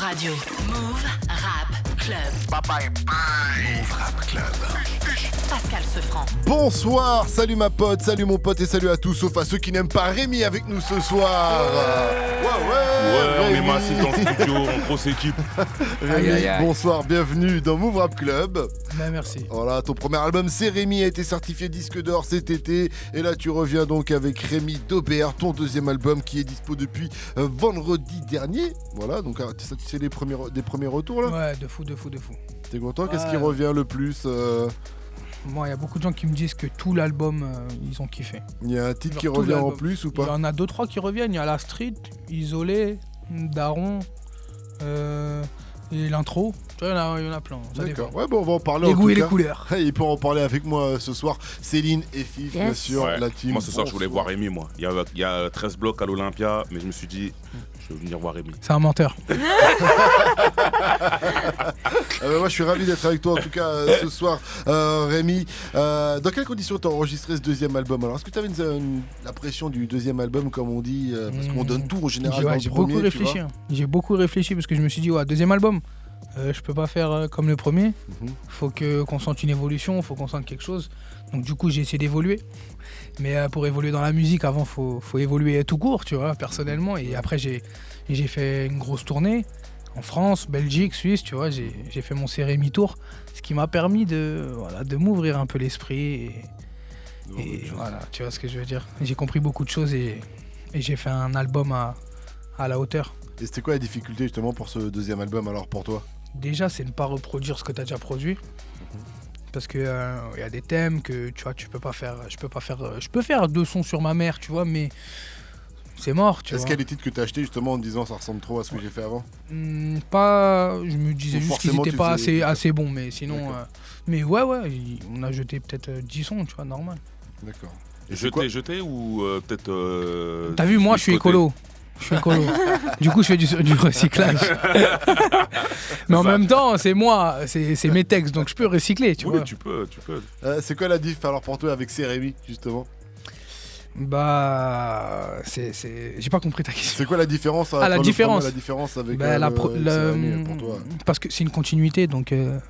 Radio. Move Rap Club. Move Rap Club. Pascal Sefranc. Bonsoir, salut ma pote, salut mon pote et salut à tous, sauf à ceux qui n'aiment pas Rémi avec nous ce soir. Ouais, on est massif dans le studio, en grosse équipe. Rémi, bonsoir, bienvenue dans Move Rap Club. Merci. Voilà, ton premier album c'est Rémi, a été certifié disque d'or cet été. Et là tu reviens donc avec Rémi Daubert, ton deuxième album qui est dispo depuis vendredi dernier. Voilà, donc t'es satisfait des premiers retours là? Ouais, de fou. T'es content? Qu'est-ce qui revient le plus Moi, il y a beaucoup de gens qui me disent que tout l'album, ils ont kiffé. Il y a un titre Genre qui revient en plus ou pas? Il y en a 2-3 qui reviennent. Il y a La Street, Isolé, Daron et l'intro. Tu vois, il y en a plein. Ça D'accord. dépend. Ouais, bon, on va en parler Les en goûts tout et les cas. couleurs. Il peut en parler avec moi ce soir. Céline et Fif, bien sûr, Ouais. la team. Moi ce soir je voulais voir Rémi, moi. Il y a 13 blocs à l'Olympia, mais je me suis dit, je vais venir voir Rémi. C'est un menteur. Moi je suis ravi d'être avec toi en tout cas ce soir, Rémi. Dans quelles conditions t'as enregistré ce deuxième album? Alors est-ce que t'avais la pression du deuxième album comme on dit, parce qu'on donne tout en général dans le J'ai premier, beaucoup réfléchi. J'ai beaucoup réfléchi parce que je me suis dit, deuxième album, je peux pas faire comme le premier. Faut qu'on sente une évolution, faut qu'on sente quelque chose. Donc du coup j'ai essayé d'évoluer. Mais pour évoluer dans la musique, avant faut évoluer tout court, tu vois, personnellement. Et après j'ai fait une grosse tournée en France, Belgique, Suisse, tu vois. J'ai fait mon Rémi Tour, ce qui m'a permis de m'ouvrir un peu l'esprit. Et voilà, tu vois ce que je veux dire. J'ai compris beaucoup de choses et j'ai fait un album à la hauteur. Et c'était quoi la difficulté justement pour ce deuxième album alors pour toi? Déjà, c'est ne pas reproduire ce que tu as déjà produit. Parce que y a des thèmes que tu vois, tu peux pas faire. Je peux faire 2 sons sur ma mère, tu vois, mais c'est mort, tu vois. Est-ce qu'il y a des titres que t'as achetés justement en te disant ça ressemble trop à ce que j'ai fait avant? Pas. Je me disais juste qu'ils forcément, étaient pas tu assez bons, mais sinon. Mais ouais, on a jeté peut-être 10 sons, tu vois, normal. D'accord. Et c'est quoi Jeté ou peut-être. T'as vu, moi je suis écolo. Du coup, je fais du recyclage. Mais en même temps, c'est moi, c'est mes textes, donc je peux recycler, tu vois. Oui, tu peux. c'est quoi la diff alors pour toi avec Rémi justement? Bah, j'ai pas compris ta question. C'est quoi la différence la différence. La différence avec Rémi pour toi? Parce que c'est une continuité, donc il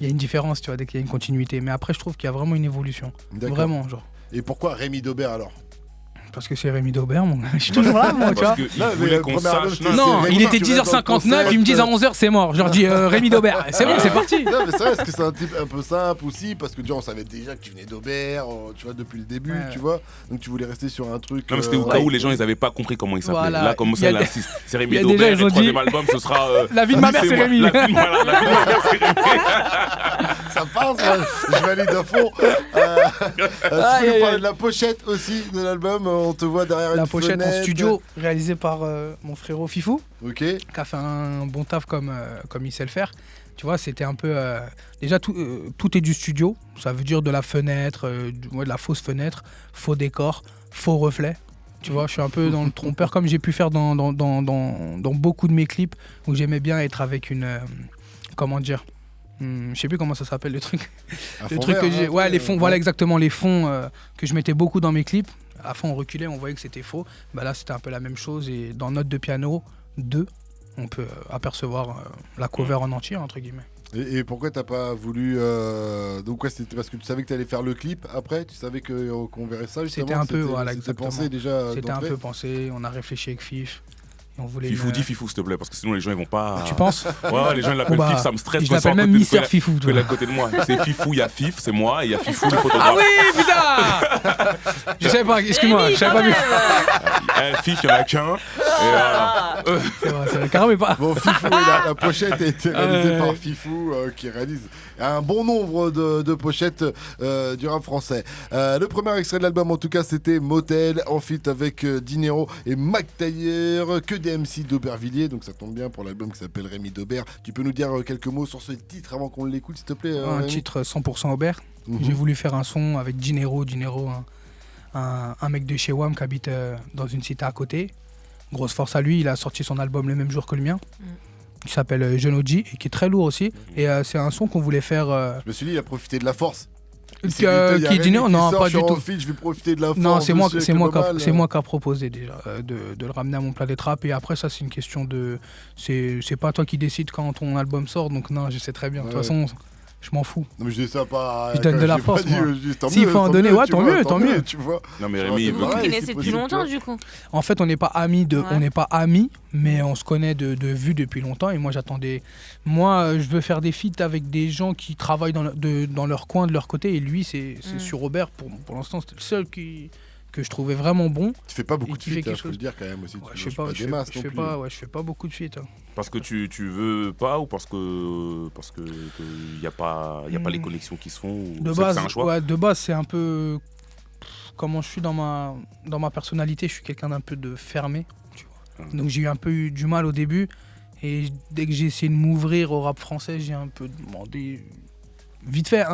y a une différence, tu vois, dès qu'il y a une continuité. Mais après, je trouve qu'il y a vraiment une évolution. D'accord. Vraiment, genre. Et pourquoi Rémi Daubert alors? Parce que c'est Rémi Daubert, mon gars. Je suis toujours là, moi, tu vois. Parce qu'il voulait qu'on sache. Non, il était 10h59, ils me disent à 11h, c'est mort. Je leur dis Rémi Daubert. C'est bon, c'est parti. Non, mais c'est vrai, est-ce que c'est un type un peu simple aussi? Parce que déjà, on savait déjà que tu venais d'Aubert, tu vois, depuis le début, tu vois. Donc tu voulais rester sur un truc. Non, mais c'était au cas où les gens ils avaient pas compris comment il s'appelait. Voilà. Là, comme ça, il insiste. C'est Rémi il y a Daubert, déjà, ils le ont troisième dit- album, ce sera. La vie de ma mère, c'est Rémi. La vie de ma mère, c'est Rémi. Ça passe, je valide à fond. Tu peux nous parler de la pochette aussi de l'album? On te voit derrière une La pochette en fenêtre. studio, réalisée par mon frérot Fifou, Ok. qui a fait un bon taf comme il sait le faire. Tu vois, c'était un peu... déjà, tout est du studio. Ça veut dire de la fenêtre, de la fausse fenêtre, faux décor, faux reflet. Tu vois, je suis un peu dans le trompeur, comme j'ai pu faire dans beaucoup de mes clips, où j'aimais bien être avec une... comment dire, je sais plus comment ça s'appelle le truc. Le truc que j'ai... Ouais, les fonds, voilà exactement, les fonds que je mettais beaucoup dans mes clips. À fond, on reculait, on voyait que c'était faux. Bah là, c'était un peu la même chose. Et dans Note de piano 2, on peut apercevoir la cover en entier, entre guillemets. Et pourquoi t'as pas voulu... Donc ouais, c'était parce que tu savais que t'allais faire le clip après? Tu savais qu'on verrait ça justement? C'était un peu, voilà, C'était exactement. pensé déjà C'était un d'entrée? peu pensé, on a réfléchi avec Fif. Et on voulait Fifou, dis Fifou, s'il te plaît, parce que sinon les gens ils vont pas. Tu penses? Ouais, les gens ils l'appellent Bah, Fif, ça me stresse. je quand c'est l'appelle à même côté de- Mister quand Fifou, il toi. est à côté de moi. C'est Fifou, il y a Fif, c'est moi, et il y a Fifou, le photographe. Ah oui, putain. Je savais pas, excuse-moi, je savais pas vu. Fif, il y en a qu'un. Et voilà. C'est vrai, carrément pas. Bon, Fifou, la pochette a été réalisée par Fifou, qui réalise un bon nombre de pochettes du rap français. Le premier extrait de l'album, en tout cas, c'était Motel, en feat avec Dinero et Mac Taylor, que des MC d'Aubervilliers, donc ça tombe bien pour l'album qui s'appelle Rémi Daubert. Tu peux nous dire quelques mots sur ce titre avant qu'on l'écoute, s'il te plaît? Un Rémi? titre 100% Aubert. J'ai voulu faire un son avec Dinero, un mec de chez WAM qui habite dans une cité à côté. Grosse force à lui, il a sorti son album le même jour que le mien. Qui s'appelle Jeune OG et qui est très lourd aussi. Et c'est un son qu'on voulait faire. Je me suis dit, il a profité de la force. Il y a Qui dit non, Rémi non, sort pas du sur tout. Enfield, je vais profiter de la forme. Non, c'est moi, de c'est moi, Global, c'est moi qui a proposé déjà de le ramener à mon plat des trappes. Et après, ça, c'est une question de. C'est pas toi qui décides quand ton album sort. Donc, non, je sais très bien. De toute façon, je m'en fous. Non, mais je dis ça pas. Je donne de la j'ai pas force, dit, moi. je dis, tant S'il mieux, faut en tant donner, mieux, ouais, tu tant vois, mieux, tant mieux. Tu vois. Non, mais Genre, Rémi, c'est il veut. Vous pareil, connaissez c'est depuis possible, longtemps, tu du coup. En fait, on n'est pas amis, Ouais. on n'est pas amis, mais on se connaît de vue depuis longtemps. Et moi, j'attendais. Moi, je veux faire des feats avec des gens qui travaillent dans leur coin, de leur côté. Et lui, c'est sur Robert. Pour l'instant, c'était le seul que je trouvais vraiment bon. Tu fais pas beaucoup Et de qui fait feats, quelque faut le chose. dire quand même aussi. Ouais, Tu je lâches fais pas, pas des masses non plus. je fais pas beaucoup de feats. Hein. Parce que tu veux pas ou parce que il y a pas les connexions qui se font ou De c'est base, un choix. ouais, de base, c'est un peu comment je suis dans ma personnalité. Je suis quelqu'un d'un peu de fermé. Tu vois. Donc j'ai eu un peu eu du mal au début. Et dès que j'ai essayé de m'ouvrir au rap français, j'ai un peu demandé vite fait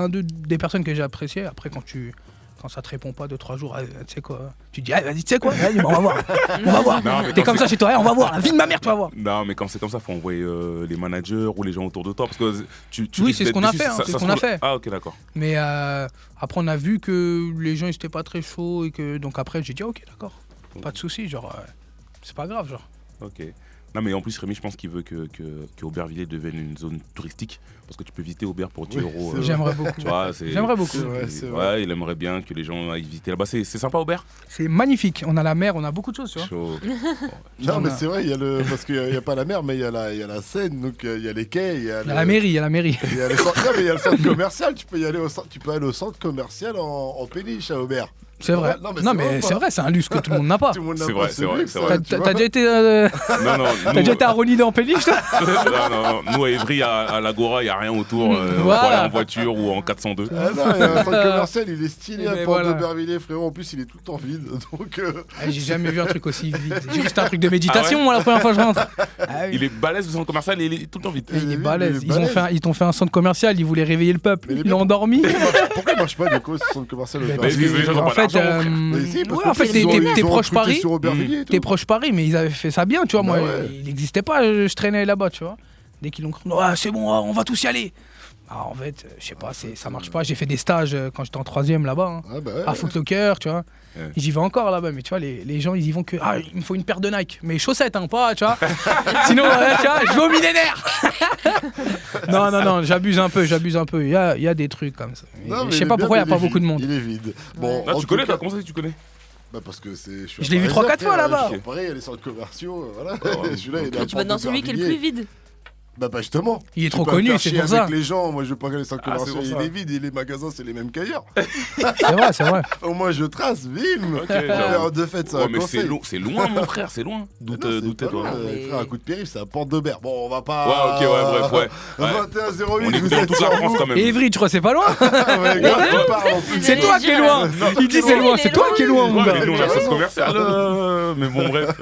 des personnes que j'ai appréciées. Après, quand ça te répond pas 2-3 jours, tu sais quoi, tu dis vas-y, tu sais quoi, vas-y, on va voir. On va voir. Non, mais T'es quand comme c'est- ça chez toi, on va voir. La vie de ma mère, tu vas voir. Non, mais quand c'est comme ça, faut envoyer les managers ou les gens autour de toi parce que tu Oui, risques c'est ce d'être qu'on a déçu, fait, hein, ça- c'est ça ce se qu'on a trouve- fait. Ah, ok, d'accord. Mais après, on a vu que les gens ils étaient pas très chauds et que donc après j'ai dit ok, d'accord, pas de souci, genre c'est pas grave, genre. Ok. Non, mais en plus, Rémi, je pense qu'il veut que Aubervilliers devienne une zone touristique parce que tu peux visiter Aubert pour 10 Oui, euros. c'est vrai. J'aimerais beaucoup. Tu vois, c'est. J'aimerais beaucoup. C'est vrai, c'est vrai. Ouais, il aimerait bien que les gens aillent visiter là-bas. C'est sympa, Aubert. C'est magnifique. On a la mer, on a beaucoup de choses, tu vois. Chaud. Non, mais On a- c'est vrai, parce qu'il n'y a pas la mer, mais il y a la Seine, donc il y a les quais, il y a Il y a la mairie, il y a la mairie. il y a le centre, non, mais il y a le centre commercial. Tu peux aller au centre commercial en péniche à Aubert. C'est vrai. Non, mais Non, c'est mais vrai, c'est vrai, c'est un luxe que tout le monde n'a pas. Tout le monde n'a C'est pas vrai, ce c'est vrai, luxe, c'est ça, vrai. tu T'as vois. déjà été, Non, non. t'as nous- déjà été à Ronny en péniche, toi non, nous à Évry, à l'Agora, il n'y a rien autour. On peut Voilà. aller en voiture ou en 402. Ah non, il y a un centre commercial, il est stylé à Mais Porte voilà. d'Aubervilliers, frérot. En plus, il est tout le temps vide. Donc, J'ai jamais vu un truc aussi vide. J'ai juste un truc de méditation, moi, la première fois que je rentre. Ah oui. Il est balèze le centre commercial et il est tout le temps vide. Il est il est balèze. balèze. Ils t'ont fait un centre commercial, ils voulaient réveiller le peuple. Mais les Ils l'ont mecs- endormi. pourquoi il marche pas du coup ce centre commercial Mais parce que les gens ont en pas fait, d'argent, frère. Mais si, parce ouais, qu'en en fait, plus, ils ont- t'es ils ont proche recruté Paris. sur Aubervilliers et tout. T'es proche Paris, mais ils avaient fait ça bien, tu vois. Bah Moi, ouais. il n'existait pas, je traînais là-bas, tu vois. Dès qu'ils l'ont cru, ouais, c'est bon, on va tous y aller. Ah, en fait, je sais pas, ça marche pas. J'ai fait des stages quand j'étais en 3ème là-bas, hein, Ah bah ouais. à Footlocker, tu vois. Ouais. Et j'y vais encore là-bas, mais tu vois, les gens, ils y vont que, il me faut une paire de Nike, mais chaussettes, hein, pas, tu vois. Sinon, tu vois, je vais au millénaire. non, j'abuse un peu. Il y a des trucs comme ça. Non, mais Je sais il pas est pourquoi il bien, n'y a pas mais beaucoup de monde. Il est vide. Bon, Ah, en tu tout connais, cas- toi, comment ça tu connais Bah parce que c'est. Je l'ai vu 3-4 fois, là-bas. Je suis à Paris, il y a les centres commerciaux, voilà. ouais. Celui-là, il est à Tu vas dans celui qui est le plus vide. Bah justement. Il est Tu trop peux me connu, faire c'est chier pour ça. avec les gens, moi je veux pas que les centres Ah, c'est commerciaux pour il ça. est vide et les magasins c'est les mêmes qu'ailleurs. C'est vrai. Au moins je trace, bim. Ok, En j'avoue. période de fête, ça Ouais, un mais conseil. c'est loin, mon frère, c'est loin. D'où Ah non, t'es, c'est pas toi. loin, Mais- frère, un coup de périph', c'est à Porte d'Aubert. Bon, on va pas. Ouais, ok, ouais, bref, ouais. 21-08, On vous écoute dans êtes toute sur la France nous. quand même. Et Évry, tu crois, c'est pas loin Ouais, gars, tu parles en plus. C'est toi qui es loin. Non, Il dit c'est loin. C'est toi qui es loin, mon Ouais, gars. mais nous on a ce commercial, mais bon bref.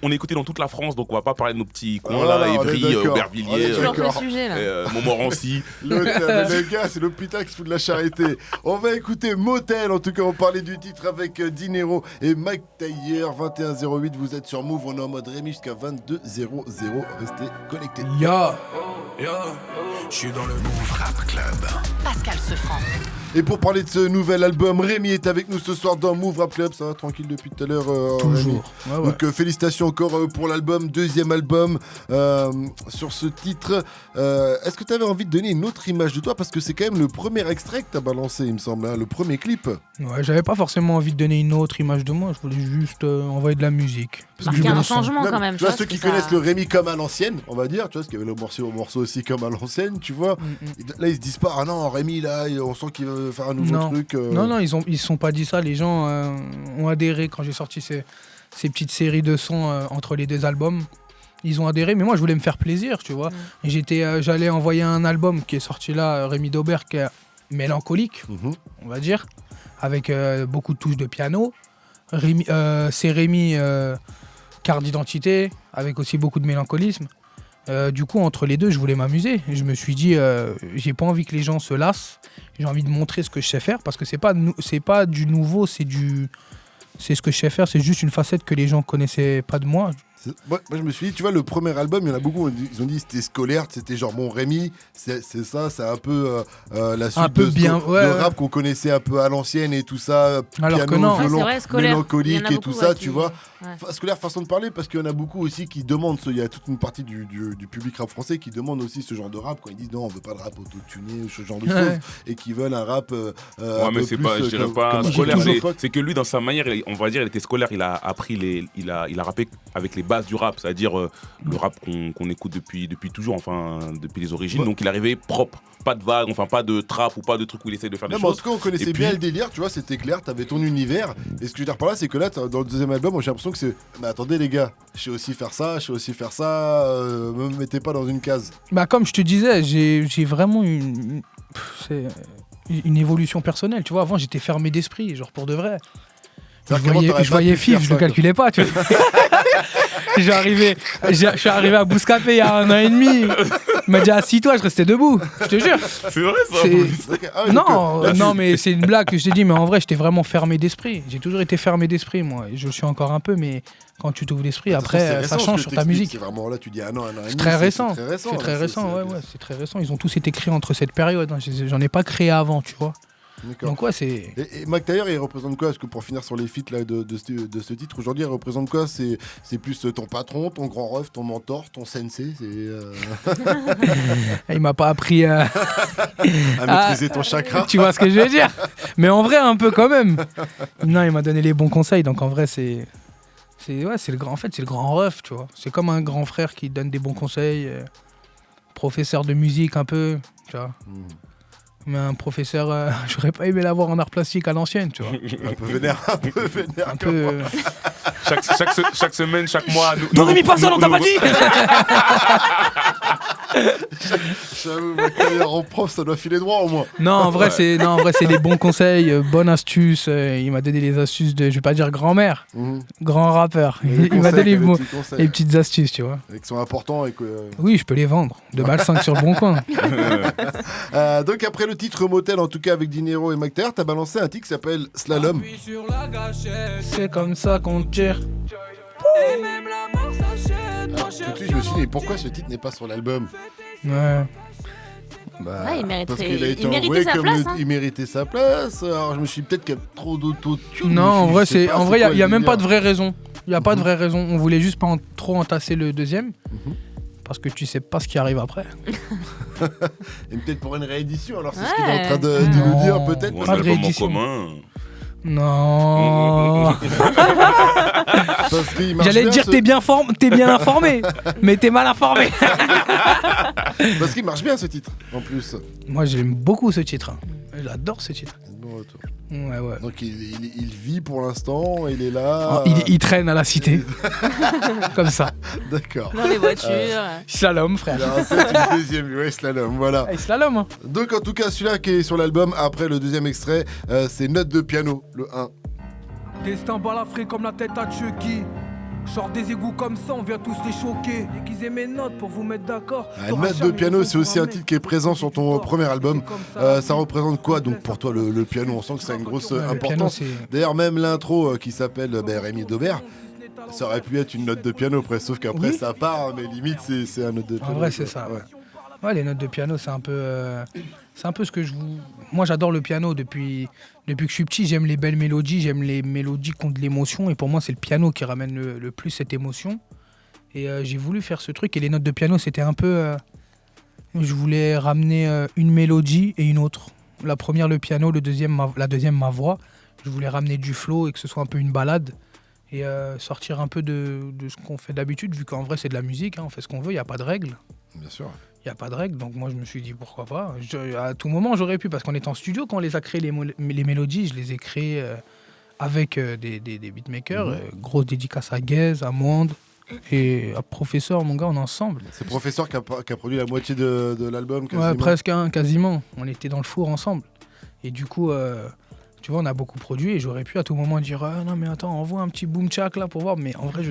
On est écouté dans toute la France, donc on va pas parler de nos petits coins Voilà, là, on est Évry, d'accord. On Aubervilliers, est Toujours le d'accord. sujet là. Montmorency. Montmorency. Le gars, c'est l'hôpital qui se fout de la charité. On va écouter Motel, en tout cas, on parlait du titre avec Dinero et Mike Taylor. 21-08, vous êtes sur Move, on est en mode Rémi jusqu'à 22-00. Restez connectés. Ya. Je suis dans le Move Rap Club. Pascal Sefranc. Et pour parler de ce nouvel album, Rémi est avec nous ce soir dans Move Rap Club. Ça va tranquille depuis tout à l'heure, Rémi. Toujours. Ouais, ouais. Donc félicitations encore pour l'album, deuxième album sur ce titre. Est-ce que tu avais envie de donner une autre image de toi? Parce que c'est quand même le premier extrait que tu as balancé, il me semble, hein, le premier clip. Ouais, j'avais pas forcément envie de donner une autre image de moi. Je voulais juste envoyer de la musique. Parce que Marquer je un me changement Non, quand même. Tu vois, vois, ceux parce qui que ça- connaissent le Rémi comme à l'ancienne, on va dire, tu vois, parce qu'il y avait le morceau aussi comme à l'ancienne, tu vois. Là, ils se disent pas, ah non, Rémi, là, on sent qu'il veut faire un nouveau Non. truc. Non, ils se sont pas dit ça. Les gens ont adhéré quand j'ai sorti ces petites séries de sons entre les deux albums. Ils ont adhéré, mais moi, je voulais me faire plaisir, tu vois. J'allais envoyer un album qui est sorti là, Rémi Daubert, qui est mélancolique, on va dire, avec beaucoup de touches de piano. C'est Rémi, carte d'identité, avec aussi beaucoup de mélancolisme. Du coup, entre les deux, je voulais m'amuser. Je me suis dit, j'ai pas envie que les gens se lassent. J'ai envie de montrer ce que je sais faire, parce que c'est pas du nouveau, c'est ce que je sais faire. C'est juste une facette que les gens connaissaient pas de moi. Moi, je me suis dit, tu vois, le premier album, il y en a beaucoup, ils ont dit c'était scolaire, c'était genre bon Rémi, c'est ça, c'est un peu la suite Un peu de, bien, de ouais. rap qu'on connaissait un peu à l'ancienne et tout ça, Alors piano, que non. Ouais, violon, c'est vrai, scolaire. Il y en mélancolique a et beaucoup, tout ça, ouais, tu vois. Ouais. Scolaire façon de parler, parce qu'il y en a beaucoup aussi qui demandent, il y a toute une partie du public rap français qui demande aussi ce genre de rap, quand ils disent non, on veut pas de rap autotuné ou ce genre de Ouais. choses, et qui veulent un rap Ouais, un mais peu c'est plus, pas, je dirais comme- pas comme scolaire. Jay-Z, Tupac. C'est que lui, dans sa manière, on va dire, il était scolaire. Il a appris il a rappé avec les bases du rap, c'est-à-dire le rap qu'on écoute depuis toujours, enfin depuis les origines. Ouais. Donc il arrivait propre, pas de vagues, enfin pas de trap ou pas de trucs où il essaie de faire des Non, mais en choses. tout cas, on connaissait Et bien puis- le délire, tu vois, c'était clair, t'avais ton univers. Et ce que je veux dire par là, c'est que là, dans le deuxième album, moi, j'ai l'impression que c'est. Mais attendez, les gars, je sais aussi faire ça, me mettez pas dans une case. Bah, comme je te disais, j'ai vraiment c'est une évolution personnelle. Tu vois, avant, j'étais fermé d'esprit, genre pour de vrai. Je C'est-à-dire qu'avant, t'aurais je pas voyais pu faire FIF, je ça, le quoi. calculais pas, tu vois. Je suis arrivé à Bouscapé il y a 1 an et demi. Il m'a dit assis-toi, je restais debout. Je te jure. C'est vrai ça. C'est- Ah, donc, Non, là, non, mais c'est une blague que je t'ai dit, mais en vrai, j'étais vraiment fermé d'esprit. J'ai toujours été fermé d'esprit, moi. Et je le suis encore un peu, mais quand tu t'ouvres l'esprit, de toute façon, c'est après, récent, ça ce change que sur ta t'expliques, musique. C'est vraiment là, tu dis un an et demi. C'est très récent. C'est très récent. C'est très là, récent, ouais, c'est très récent. Ils ont tous été créés entre cette période. Hein. J'en ai pas créé avant, tu vois. D'accord. Donc, ouais, c'est. Et Mac Taylor, il représente quoi? Parce que pour finir sur les feats là, de ce titre, aujourd'hui, il représente quoi? C'est plus ton patron, ton grand ref, ton mentor, ton sensei, Il m'a pas appris à. à maîtriser ton chakra. Tu vois ce que je veux dire? Mais en vrai, un peu quand même. Non, il m'a donné les bons conseils. Donc, en vrai, c'est le grand. En fait, c'est le grand ref, tu vois. C'est comme un grand frère qui donne des bons conseils. Professeur de musique, un peu, tu vois. Mais un professeur, j'aurais pas aimé l'avoir en art plastique à l'ancienne, tu vois. Un peu vénère, un peu vénère. Un peu. Chaque semaine, chaque mois. Non, Rémi, pas ça, on t'a pas dit! J'avoue, Mac Taylor en prof, ça doit filer droit au moins. Non, en vrai, c'est des bons conseils, bonnes astuces. Il m'a donné les astuces de, je vais pas dire grand-mère, grand rappeur. Il m'a donné les petites astuces, tu vois. Et qui sont importants et que. Oui, je peux les vendre. 2,5 sur le bon coin. Donc après le titre Motel, en tout cas avec Dinero et Mac Taylor, t'as balancé un titre qui s'appelle Slalom. C'est comme ça qu'on tire. Alors, tout de suite, je me suis dit, mais pourquoi ce titre n'est pas sur l'album? Ouais. Ouais, il Parce mériterait. qu'il a été Il méritait envoyé sa comme place. Hein. il méritait sa place. Alors je me suis dit, peut-être qu'il y a trop d'autotune. Non, en vrai, il y a même pas de vraie raison. Il y a pas de vraie raison. On voulait juste pas trop entasser le deuxième. Parce que tu sais pas ce qui arrive après. Et peut-être pour une réédition, alors c'est ce Ouais. qu'il est en train de Non. nous dire, peut-être. Ou un Pas de album en réédition. commun. Non. Parce qu'il marche J'allais te bien, dire t'es bien informé, mais t'es mal informé. Parce qu'il marche bien ce titre, en plus. Moi j'aime beaucoup ce titre. Hein. J'adore ce titre. Bon retour. Ouais, ouais. Donc il vit pour l'instant, il est là. Oh, il traîne à la cité. Comme ça. D'accord. Dans les voitures. Slalom, Il frère. a peut-être une deuxième, ouais, slalom, voilà. Ah, slalom. Hein. Donc en tout cas, celui-là qui est sur l'album, après le deuxième extrait, c'est Note de piano, le 1. Destin balafré comme la tête à Chucky. Sors des égouts comme ça, on vient tous les choquer. Aiguisez mes notes pour vous mettre d'accord. Note de piano, c'est aussi un titre qui est présent sur ton premier album. Ça représente quoi donc pour toi le piano? On sent que c'est une grosse Ouais, le piano, importance. c'est. D'ailleurs, même l'intro qui s'appelle Rémi Daubert, ça aurait pu être une note de piano, presque, sauf qu'après Oui. ça part, hein, mais limite c'est un note de piano. En vrai, c'est ça. Ouais. Ouais, les notes de piano, c'est un peu ce que je vous. Moi, j'adore le piano depuis que je suis petit. J'aime les belles mélodies, j'aime les mélodies qui ont de l'émotion. Et pour moi, c'est le piano qui ramène le plus cette émotion. Et j'ai voulu faire ce truc. Et les notes de piano, c'était un peu. Je voulais ramener une mélodie et une autre. La première, le piano, la deuxième, ma voix. Je voulais ramener du flow et que ce soit un peu une balade. Et sortir un peu de ce qu'on fait d'habitude, vu qu'en vrai, c'est de la musique. Hein, on fait ce qu'on veut, il n'y a pas de règles. Bien sûr. Il n'y a pas de règle, donc moi je me suis dit pourquoi pas. À tout moment j'aurais pu, parce qu'on est en studio quand on les a créés, les mélodies, je les ai créées avec des beatmakers. Grosse dédicace à Gaze, à Monde et à Professeur, mon gars, on est ensemble. C'est Professeur qui a produit la moitié de l'album, quasiment. Ouais, presque, hein, quasiment. On était dans le four ensemble. Et du coup, tu vois, on a beaucoup produit et j'aurais pu à tout moment dire ah, non mais attends, envoie un petit boom chak là pour voir. Mais en vrai,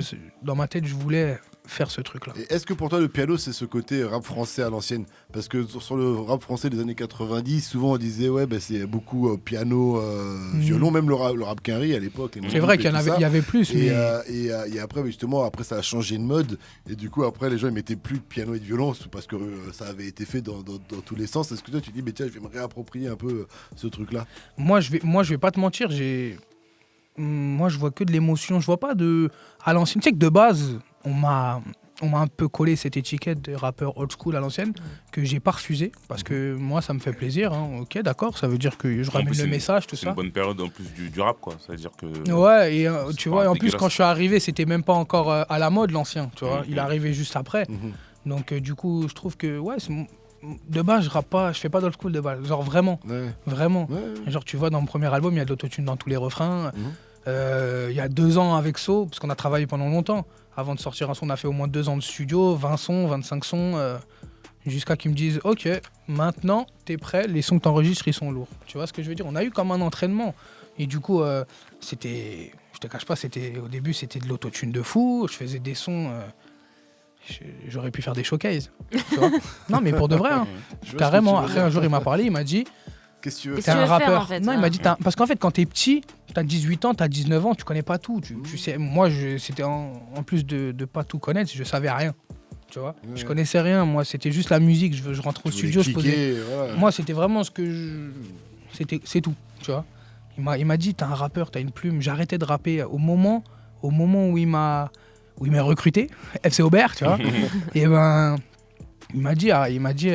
dans ma tête, je voulais faire ce truc-là. Et est-ce que pour toi le piano c'est ce côté rap français à l'ancienne? Parce que sur le rap français des années 90, souvent on disait ouais c'est beaucoup piano, violon, même le rap quinri à l'époque. C'est vrai qu'il y avait plus, mais... Et après justement après ça a changé de mode et du coup après les gens ils mettaient plus de piano et de violon parce que ça avait été fait dans tous les sens. Est-ce que toi tu dis mais tiens je vais me réapproprier un peu ce truc-là? Moi je vais pas te mentir, moi je vois que de l'émotion, je vois pas à l'ancienne. Tu sais que de base on m'a un peu collé cette étiquette de rappeur old school à l'ancienne que j'ai pas refusé parce que moi ça me fait plaisir, hein. Ok, d'accord, ça veut dire que je ramène le message, tout ça. C'est une bonne période en plus du rap, quoi. Ça veut dire que. Ouais, et tu vois, en plus quand je suis arrivé, c'était même pas encore à la mode l'ancien, tu vois. Il est arrivé juste après. Donc du coup, je trouve que de base, je fais pas d'old school de base, genre vraiment. Genre tu vois, dans mon premier album, il y a de l'autotune dans tous les refrains. Il y a 2 ans avec So, parce qu'on a travaillé pendant longtemps. Avant de sortir un son, on a fait au moins 2 ans de studio, 20 sons, 25 sons, jusqu'à qu'ils me disent « Ok, maintenant, t'es prêt, les sons que t'enregistres, ils sont lourds. » Tu vois ce que je veux dire? On a eu comme un entraînement. Et du coup, je te cache pas, au début, c'était de l'autotune de fou. Je faisais des sons... j'aurais pu faire des showcases. Tu vois? Non, mais pour de vrai, hein. Carrément. Après, un jour, il m'a parlé, il m'a dit... Qu'est-ce que tu veux T'es un rappeur. En fait, non, il m'a dit, parce qu'en fait, quand t'es petit, t'as 18 ans, t'as 19 ans, tu connais pas tout. Tu sais, moi, c'était en plus de pas tout connaître, je savais rien. Tu vois, je connaissais rien. Moi, c'était juste la musique. Je rentrais au studio, je posais. Ouais. Moi, c'était vraiment ce que c'est tout. Tu vois. Il m'a dit, t'es un rappeur, t'as une plume. J'arrêtais de rapper au moment où il m'a recruté, FC Aubert, tu vois. Et ben, il m'a dit,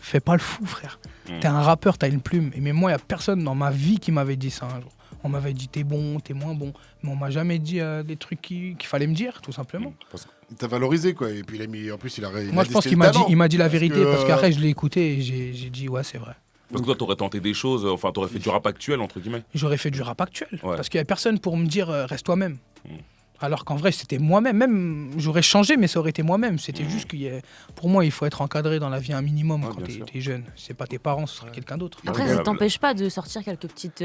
fais pas le fou, frère. T'es un rappeur, t'as une plume. Mais moi, il n'y a personne dans ma vie qui m'avait dit ça un jour. On m'avait dit t'es bon, t'es moins bon. Mais on m'a jamais dit des trucs qu'il fallait me dire, tout simplement. Il t'a valorisé, quoi. Et puis en plus, il a moi, je pense qu'il m'a dit la vérité. Parce qu'après, je l'ai écouté et j'ai dit ouais, c'est vrai. Parce que toi, t'aurais tenté des choses, enfin, t'aurais fait du rap actuel, entre guillemets. J'aurais fait du rap actuel. Ouais. Parce qu'il n'y avait personne pour me dire reste toi-même. Alors qu'en vrai, c'était moi-même. Même, j'aurais changé, mais ça aurait été moi-même. C'était juste que pour moi, il faut être encadré dans la vie un minimum quand t'es jeune. C'est pas tes parents, ce sera quelqu'un d'autre. Après, ça t'empêche pas de sortir quelques petites...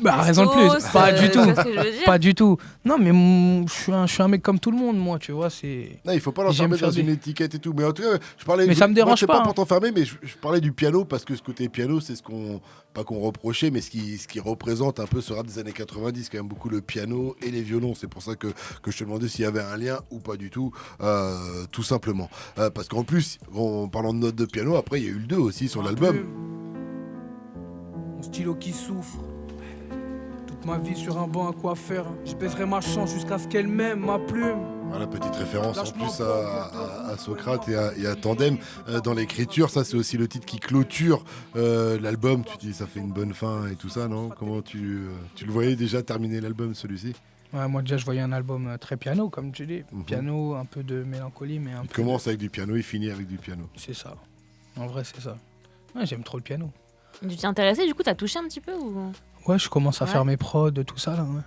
raison de plus. Pas du tout. Pas du tout. Non, mais je suis un mec comme tout le monde, moi, tu vois. Non, il faut pas l'enfermer dans une étiquette et tout. Mais en tout cas, je parlais. Mais ça me dérange pas. C'est pas pour t'enfermer, mais je parlais du piano parce que ce côté piano, c'est pas qu'on reprochait, mais ce qui représente un peu ce rap des années 90, quand même beaucoup le piano et les violons. C'est pour ça que je te demandais s'il y avait un lien ou pas du tout, tout simplement. Parce qu'en plus, en parlant de notes de piano, après, il y a eu le 2 aussi sur l'album. Mon stylo qui souffre. Ma vie sur un banc, à quoi faire? Je baiserai ma chance jusqu'à ce qu'elle m'aime, ma plume. Voilà, petite référence en plus à Socrate et à Tandem dans l'écriture. Ça, c'est aussi le titre qui clôture l'album. Tu dis, ça fait une bonne fin et tout ça, non? Comment tu le voyais déjà terminer l'album, celui-ci? Ouais, moi, déjà, je voyais un album très piano, comme tu dis. Piano, un peu de mélancolie, mais un peu... Il commence avec du piano, il finit avec du piano. C'est ça. En vrai, c'est ça. Ouais, j'aime trop le piano. Tu t'es intéressé, du coup, t'as touché un petit peu ou... Ouais, je commence à faire mes prods, tout ça, là, ouais.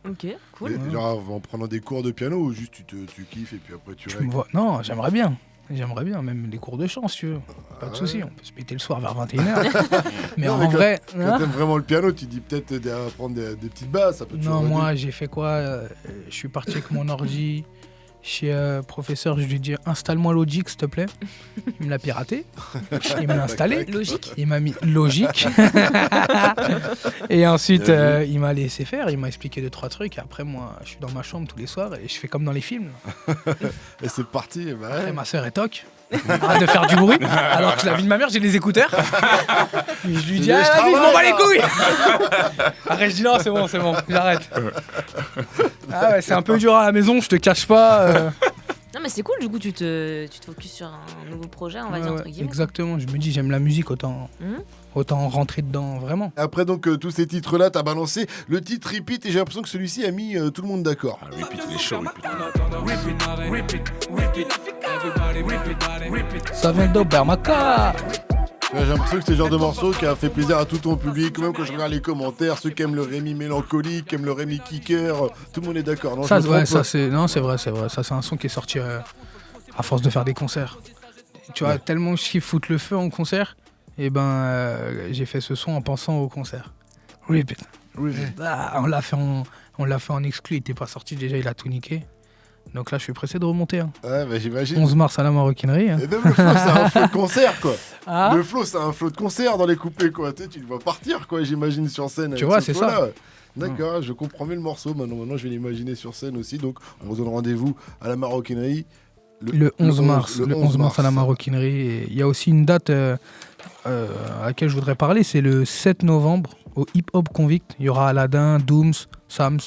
Ok, cool. Mais, genre en prenant des cours de piano ou juste tu kiffes et puis après tu règles? Non, j'aimerais bien, même des cours de chant, si tu veux. Pas de souci, on peut se péter le soir vers 21h. Mais non, en vrai... Quand t'aimes vraiment le piano, tu dis peut-être d'apprendre des petites basses. Ça peut non, moi, j'ai fait quoi? Je suis parti avec mon ordi... Chez professeur, je lui ai dit installe-moi Logic s'il te plaît. Il me l'a piraté. Il me l'a installé. Logique. Il m'a mis Logic. Et ensuite, il m'a laissé faire. Il m'a expliqué 2-3 trucs. Et après, moi, je suis dans ma chambre tous les soirs et je fais comme dans les films. Et c'est parti. Bah ouais. Après, ma soeur est toc. Arrête de faire du bruit. Alors que la vie de ma mère, j'ai des écouteurs. Et je lui dis vas-y, je m'en bats les couilles. Après, je dis non, c'est bon, j'arrête. Ah ouais, c'est un peu dur à la maison, je te cache pas. Non, mais c'est cool, du coup, tu te focuses sur un nouveau projet, on va dire, entre guillemets. Exactement, je me dis, j'aime la musique, autant rentrer dedans, vraiment. Après, donc, tous ces titres-là, t'as balancé le titre Repeat et j'ai l'impression que celui-ci a mis tout le monde d'accord. Repeat, il est chaud, Ça vient d'Obermaka. J'ai l'impression que c'est le genre de morceau qui a fait plaisir à tout ton public, même quand je regarde les commentaires, ceux qui aiment le Rémi mélancolique, qui aiment le Rémi kicker, tout le monde est d'accord, non? Ça, ouais, ça c'est vrai. Ça, c'est un son qui est sorti à force de faire des concerts. Tu vois, tellement je kiffe foutre le feu en concert, et j'ai fait ce son en pensant au concert. Repeat. Ah, on l'a fait en exclu, il était pas sorti déjà, il a tout niqué. Donc là, je suis pressé de remonter. Hein. Ouais, bah, j'imagine. 11 mars à la Maroquinerie. Hein. Et même le flow, c'est un flow de concert, quoi. Ah. Le flow, c'est un flow de concert dans les couplets, quoi. Tu le vois partir, quoi, j'imagine, sur scène. Tu vois, c'est ça. D'accord, je comprends mieux le morceau. Maintenant, je vais l'imaginer sur scène aussi. Donc, on vous donne rendez-vous à la Maroquinerie. Le 11 mars. Le 11 mars à la Maroquinerie. Et il y a aussi une date à laquelle je voudrais parler. C'est le 7 novembre au Hip Hop Convict. Il y aura Aladdin, Dooms, Sams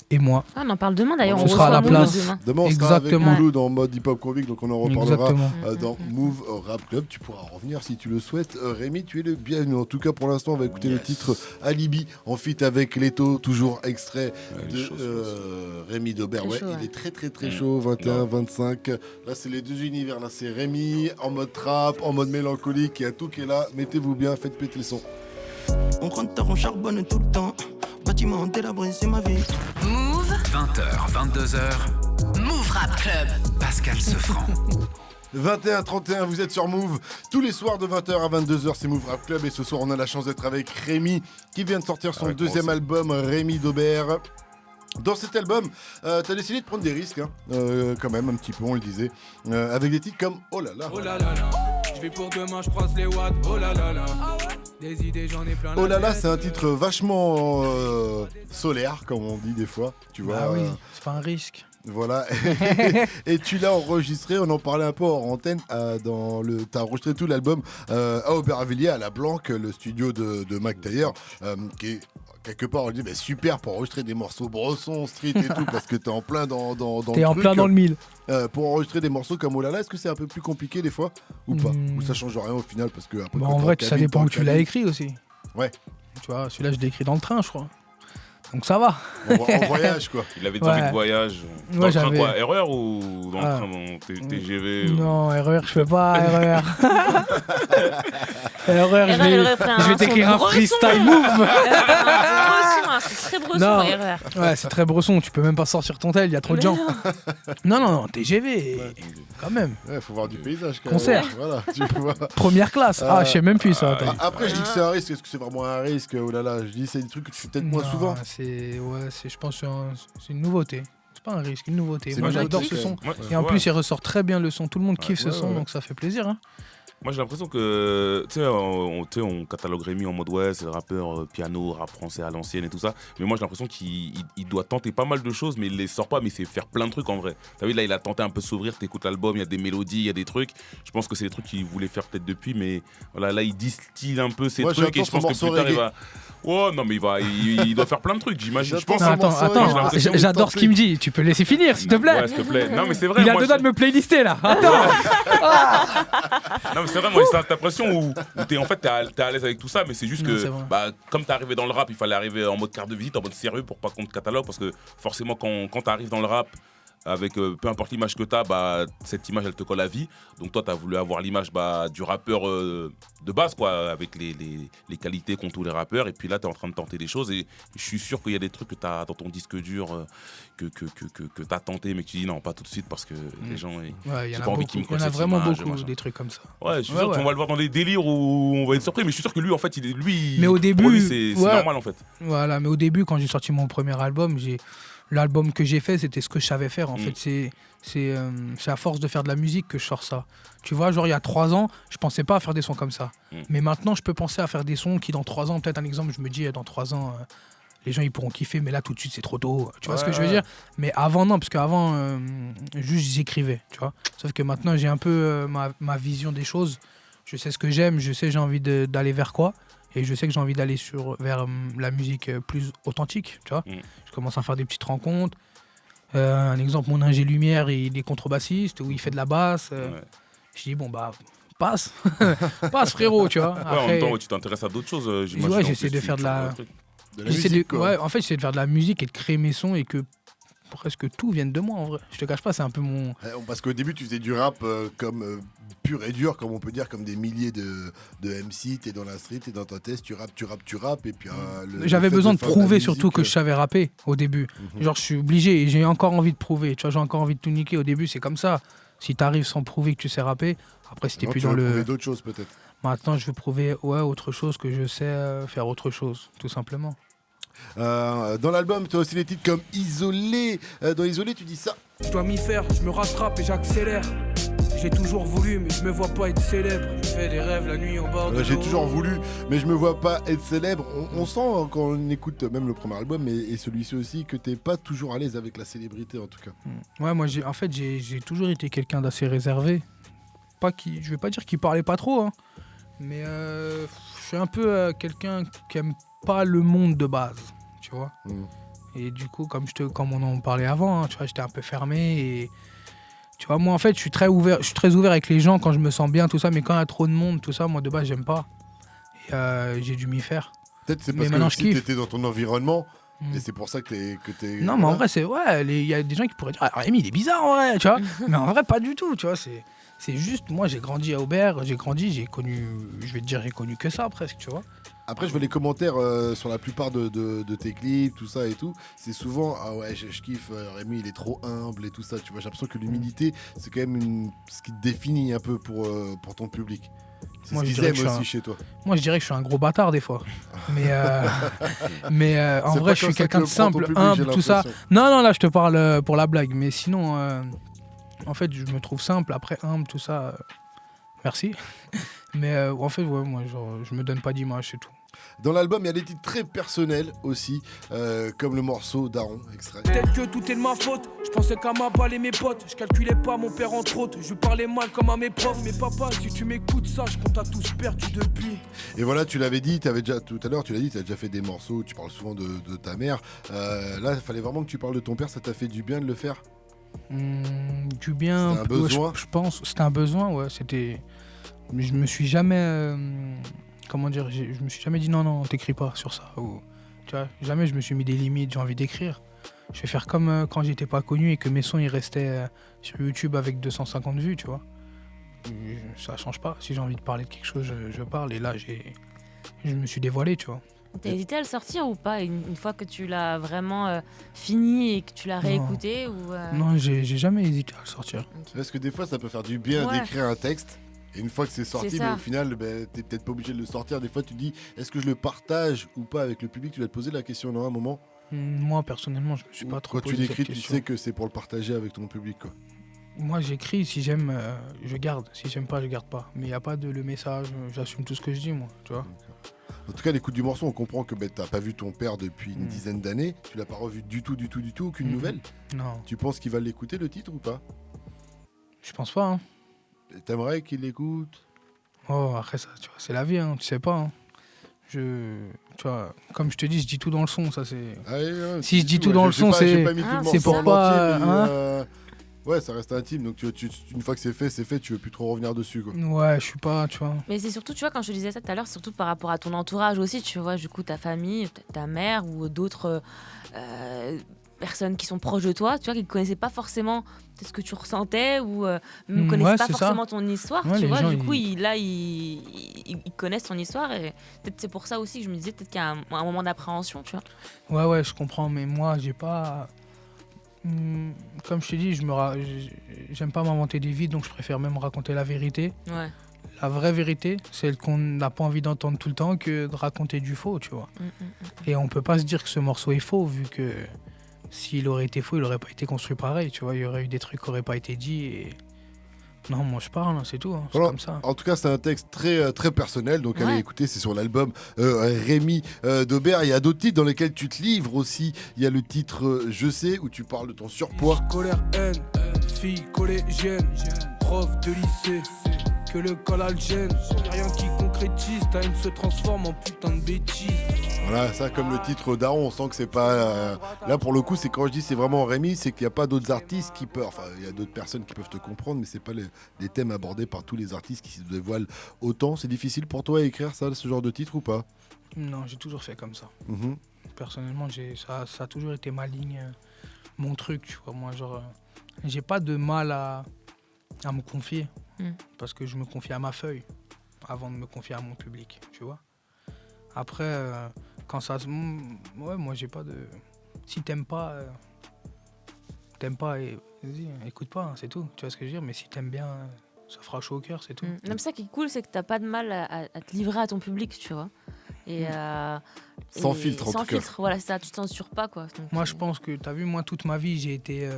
et moi. Ah, on en parle demain d'ailleurs. On sera à la place. Demain, on sera avec Exactement. Mouloud en mode hip-hop convict, donc on en reparlera Exactement. dans Move Rap Club. Tu pourras revenir si tu le souhaites. Rémi, tu es le bienvenu. En tout cas, pour l'instant, on va écouter le titre Alibi en feat avec Leto, toujours extrait de Rémi Daubert. Ouais, il est très très très chaud, 21, 25. Là, c'est les deux univers. Là, c'est Rémi en mode trap, en mode mélancolique. Il y a tout qui est là. Mettez-vous bien, faites péter le son. On rentre tard, on charbonne tout le temps. Bâtiment délabré, c'est ma vie. Move, 20h, 22h, Move Rap Club. Pascal Sefranc. 21-31, vous êtes sur Move. Tous les soirs de 20h à 22h, c'est Move Rap Club. Et ce soir, on a la chance d'être avec Rémi, qui vient de sortir son deuxième album, Rémi Daubert. Dans cet album, t'as décidé de prendre des risques, hein, quand même, un petit peu, on le disait, avec des titres comme Oh là là. Oh là là là, je vais pour demain, je croise les watts. Oh là là là, des idées, j'en ai plein. Oh là là, c'est un titre vachement solaire, comme on dit des fois, tu vois. Ah oui, c'est pas un risque. Voilà, et tu l'as enregistré, on en parlait un peu hors antenne, t'as enregistré tout l'album à Aubervilliers, à La Blanque, le studio de Mac d'ailleurs, qui est quelque part, on dit super pour enregistrer des morceaux Bresson, Street et tout, parce que t'es en plein dans T'es en plein dans le mille. Pour enregistrer des morceaux comme Oh là là, est-ce que c'est un peu plus compliqué des fois ou pas? Ou ça change rien au final parce que après, En vrai, ça dépend où tu l'as écrit aussi. Ouais. Tu vois, celui-là, je l'ai écrit dans le train, je crois. Donc ça va. En voyage, quoi. Il avait des envies de voyage. Dans le train, quoi, RER ou dans le train, dans TGV Non, RER, je fais pas RER. RER, je vais t'écrire un freestyle move. C'est très Bresson, RER. Ouais, c'est très Bresson. Tu peux même pas sortir ton tel, il y a trop de gens. Non, TGV, quand même. Ouais, faut voir du paysage, quand Concert. même. Voilà, tu vois. Première classe. Je sais même plus ça. Après, je dis que c'est un risque. Est-ce que c'est vraiment un risque? Oh là là, je dis c'est des trucs que tu fais peut-être moins souvent. Je pense que c'est une nouveauté. C'est pas un risque, une nouveauté. Moi, une j'adore nouveauté, ce son. Ouais, Et en plus, il ressort très bien le son. Tout le monde kiffe ce son, ouais. donc ça fait plaisir. Hein. Moi j'ai l'impression que, tu sais, on catalogue Rémi en mode ouais, c'est le rappeur piano, rap français à l'ancienne et tout ça. Mais moi j'ai l'impression qu'il doit tenter pas mal de choses, mais il les sort pas, mais c'est faire plein de trucs en vrai. T'as vu, là il a tenté un peu de s'ouvrir, t'écoutes l'album, il y a des mélodies, il y a des trucs. Je pense que c'est des trucs qu'il voulait faire peut-être depuis, mais voilà, là il distille un peu ses trucs et je pense que plus tard il va. Oh non, mais il doit faire plein de trucs, j'imagine. Je pense. Attends, j'adore ce qu'il me dit. Tu peux laisser finir, s'il te plaît. Ouais, s'il te plaît. Non, mais c'est vrai. Il a deux doigts de me playlister là. Attends. Non, mais c'est vrai, moi, j'ai cette impression où t'es à l'aise avec tout ça, mais c'est juste que, comme t'es arrivé dans le rap, il fallait arriver en mode carte de visite, en mode sérieux pour pas qu'on te catalogue, parce que forcément, quand t'arrives dans le rap, avec peu importe l'image que t'as, cette image elle te colle à vie. Donc toi t'as voulu avoir l'image du rappeur de base, quoi, avec les qualités qu'ont tous les rappeurs. Et puis là t'es en train de tenter des choses et je suis sûr qu'il y a des trucs que t'as dans ton disque dur que t'as tenté mais que tu dis non, pas tout de suite parce que les gens j'ai pas envie qu'ils me il y en a vraiment beaucoup des trucs comme ça. Ouais, je suis sûr qu'on va le voir dans des délires où on va être surpris, mais je suis sûr que lui en fait mais au début, pour lui c'est normal en fait. Voilà, mais au début quand j'ai sorti mon premier album, l'album que j'ai fait, c'était ce que je savais faire. En fait, c'est à force de faire de la musique que je sors ça. Tu vois, genre il y a 3 ans, je pensais pas à faire des sons comme ça. Mais maintenant, je peux penser à faire des sons qui, dans 3 ans, peut-être un exemple, je me dis, dans 3 ans, les gens ils pourront kiffer, mais là tout de suite c'est trop tôt. Tu vois ce que je veux dire? Mais avant, non, parce qu'avant, juste j'écrivais, tu vois. Sauf que maintenant, j'ai un peu ma vision des choses. Je sais ce que j'aime, je sais j'ai envie d'aller vers quoi. Et je sais que j'ai envie d'aller vers la musique plus authentique, tu vois. Je commence à faire des petites rencontres. Un exemple, mon ingé lumière, il est contrebassiste, ou il fait de la basse. Je dis, passe. Passe, frérot, tu vois. Après, en même temps, tu t'intéresses à d'autres choses, j'imagine. Ouais, j'essaie de faire de la musique, quoi. En fait, j'essaie de faire de la musique et de créer mes sons et que presque tout vienne de moi, en vrai. Je te cache pas, c'est un peu mon... Parce qu'au début, tu faisais du rap comme pur et dur, comme on peut dire, comme des milliers de MC. T'es dans la street, t'es dans ta tête, tu rappes. Et puis, j'avais besoin de prouver surtout que je savais rapper au début. Genre, je suis obligé et j'ai encore envie de prouver. Tu vois, j'ai encore envie de tout niquer. Au début, c'est comme ça. Si t'arrives sans prouver que tu sais rapper, après, c'était plus dans le... Tu veux prouver d'autres choses, peut-être. Maintenant, je veux prouver autre chose, que je sais faire autre chose, tout simplement. Dans l'album, tu as aussi des titres comme Isolé. Dans Isolé, tu dis ça. Je dois m'y faire, je me rattrape et j'accélère. J'ai toujours voulu, mais je me vois pas être célèbre. Je fais des rêves la nuit au bord de l'eau. J'ai toujours voulu, mais je me vois pas être célèbre. On sent quand on écoute même le premier album et celui-ci aussi que t'es pas toujours à l'aise avec la célébrité en tout cas. Ouais, moi j'ai toujours été quelqu'un d'assez réservé. Je vais pas dire qu'il parlait pas trop, hein, mais je suis un peu quelqu'un qui aime pas le monde de base, tu vois. Et du coup, comme on en parlait avant, hein, tu vois, j'étais un peu fermé et tu vois, moi en fait, je suis très ouvert avec les gens quand je me sens bien, tout ça, mais quand il y a trop de monde, tout ça, moi de base, j'aime pas. Et j'ai dû m'y faire. Peut-être c'est parce que si t'étais dans ton environnement, et c'est pour ça que t'es... Non, mais en vrai, c'est vrai, il y a des gens qui pourraient dire « Ah, Rémi, il est bizarre, en vrai », tu vois. Mais en vrai, pas du tout, tu vois, c'est juste, moi, j'ai grandi à Aubert, j'ai connu, je vais te dire, j'ai connu que ça, presque, tu vois. Après, je vois les commentaires sur la plupart de tes clips, tout ça et tout. C'est souvent, ah ouais, je kiffe, Rémi, il est trop humble et tout ça. Tu vois, j'ai l'impression que l'humilité, c'est quand même ce qui te définit un peu pour ton public. C'est moi, ce qu'ils aiment aussi chez toi. Moi, je dirais que je suis un gros bâtard des fois. Mais en vrai, je suis quelqu'un de simple, humble, tout ça. Non, là, je te parle pour la blague. Mais sinon, en fait, je me trouve simple. Après, humble, tout ça, merci. Mais en fait, ouais, moi, genre, je me donne pas d'image, c'est tout. Dans l'album, il y a des titres très personnels aussi, comme le morceau Daron, extrait. Peut-être que tout est de ma faute, je pensais qu'à ma balle et mes potes. Je calculais pas mon père entre autres, je parlais mal comme à mes profs. Mais papa, si tu m'écoutes, sache qu'on t'a tous perdu depuis. Et voilà, tu l'avais dit, tout à l'heure, tu l'as dit, tu as déjà fait des morceaux, tu parles souvent de ta mère. Là, il fallait vraiment que tu parles de ton père, ça t'a fait du bien de le faire? Du bien, c'était un besoin. Je pense, c'était un besoin, ouais. Je me suis jamais... Comment dire, je me suis jamais dit non, t'écris pas sur ça. Ou, tu vois, jamais je me suis mis des limites, j'ai envie d'écrire. Je vais faire comme quand j'étais pas connu et que mes sons ils restaient sur YouTube avec 250 vues, tu vois. Ça change pas. Si j'ai envie de parler de quelque chose, je parle. Et là, je me suis dévoilé, tu vois. T'as hésité à le sortir ou pas une fois que tu l'as vraiment fini et que tu l'as réécouté ou Non, j'ai jamais hésité à le sortir. Okay. Parce que des fois, ça peut faire du bien d'écrire un texte. Et une fois que c'est sorti, mais au final, t'es peut-être pas obligé de le sortir. Des fois, tu dis, est-ce que je le partage ou pas avec le public? Tu vas te poser la question dans un moment. Moi, personnellement, je me suis pas trop posé cette question. Quand tu l'écris, tu sais que c'est pour le partager avec ton public, quoi. Moi, j'écris. Si j'aime, je garde. Si j'aime pas, je garde pas. Mais il n'y a pas le message. J'assume tout ce que je dis, moi. Tu vois. En tout cas, l'écoute du morceau, on comprend que t'as pas vu ton père depuis une dizaine d'années. Tu l'as pas revu du tout, aucune nouvelle. Non. Tu penses qu'il va l'écouter, le titre, ou pas? Je pense pas, hein. T'aimerais qu'il l'écoute? Oh, après ça, tu vois, c'est la vie, hein, tu sais pas. Hein. Tu vois, comme je te dis, je dis tout dans le son, ça c'est. Ah, ouais, si je dis tout dans le son, c'est pour pas. Ouais, ça reste intime, donc une fois que c'est fait, tu veux plus trop revenir dessus, quoi. Ouais, je suis pas, tu vois. Mais c'est surtout, tu vois, quand je te disais ça tout à l'heure, surtout par rapport à ton entourage aussi, tu vois, du coup, ta famille, ta mère ou d'autres personnes qui sont proches de toi, tu vois, qui ne connaissaient pas forcément ce que tu ressentais ou ne connaissaient pas forcément ton histoire, tu vois. Du coup, ils connaissent ton histoire et peut-être c'est pour ça aussi que je me disais peut-être qu'il y a un moment d'appréhension, tu vois. Ouais, je comprends, mais moi, j'ai pas... Comme je t'ai dit, j'aime pas m'inventer des vies, donc je préfère même raconter la vérité. Ouais. La vraie vérité, celle qu'on n'a pas envie d'entendre tout le temps, que de raconter du faux, tu vois. Et on peut pas se dire que ce morceau est faux, vu que s'il aurait été faux, il aurait pas été construit pareil, tu vois. Il y aurait eu des trucs qui auraient pas été dits et... Non, moi je parle, c'est tout, c'est comme ça. En tout cas, c'est un texte très, très personnel, donc allez écouter, c'est sur l'album Rémi d'Aubert. Il y a d'autres titres dans lesquels tu te livres aussi. Il y a le titre Je sais, où tu parles de ton surpoids. Colère, haine, fille collégienne, prof de lycée, que le col gêne. Rien qui concrétise, ta haine se transforme en putain de bêtise. Voilà, ça comme le titre Daron, on sent que c'est pas... Là pour le coup, c'est quand je dis c'est vraiment Rémi, c'est qu'il n'y a pas d'autres artistes qui peuvent... Enfin, il y a d'autres personnes qui peuvent te comprendre, mais c'est pas les thèmes abordés par tous les artistes qui se dévoilent autant. C'est difficile pour toi à écrire ça, ce genre de titre ou pas? Non, j'ai toujours fait comme ça. Personnellement, ça a toujours été ma ligne, mon truc, tu vois. Moi, genre, j'ai pas de mal à me confier, parce que je me confie à ma feuille avant de me confier à mon public, tu vois. Après, quand ça se... Ouais, moi, j'ai pas de... Si t'aimes pas et... Vas-y, écoute pas, c'est tout. Tu vois ce que je veux dire? Mais si t'aimes bien, ça fera chaud au cœur, c'est tout. Non, mais ça qui est cool, c'est que t'as pas de mal à te livrer à ton public, tu vois. Et, sans filtre, en tout cas. Sans filtre, voilà, ça, tu te censures pas, quoi. Donc, moi, je pense que, t'as vu, moi, toute ma vie, j'ai été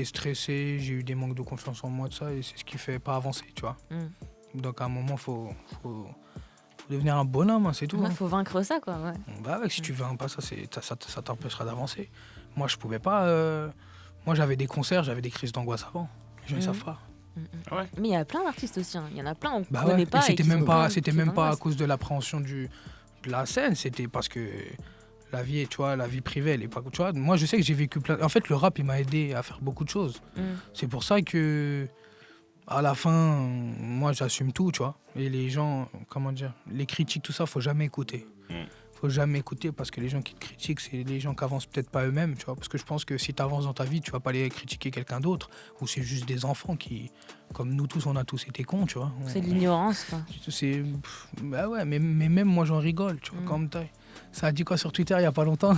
stressé, j'ai eu des manques de confiance en moi, de ça, et c'est ce qui fait pas avancer, tu vois. Donc, à un moment, faut devenir un bonhomme, hein, c'est tout. Il faut vaincre ça, quoi. Ouais. Bah, si tu vaincres pas ça, ça t'empêchera d'avancer. Moi, je pouvais pas. Moi, j'avais des concerts, j'avais des crises d'angoisse avant. Les gens, ils savent pas. Ouais. Mais il y a plein d'artistes aussi. Il y en a plein, on bah connaît pas. C'était même pas à cause de l'appréhension de la scène, c'était parce que la vie, tu vois, la vie privée, elle est pas. Tu vois, moi, je sais que j'ai vécu plein. En fait, le rap, il m'a aidé à faire beaucoup de choses. C'est pour ça que. À la fin, moi, j'assume tout, tu vois. Et les gens, comment dire, les critiques, tout ça, faut jamais écouter. Faut jamais écouter parce que les gens qui te critiquent, c'est les gens qui avancent peut-être pas eux-mêmes, tu vois. Parce que je pense que si tu avances dans ta vie, tu vas pas aller critiquer quelqu'un d'autre. Ou c'est juste des enfants qui, comme nous tous, on a tous été cons, tu vois. C'est de l'ignorance, quoi. Bah ouais, mais même moi, j'en rigole, tu vois, comme taille. Ça a dit quoi sur Twitter il y a pas longtemps?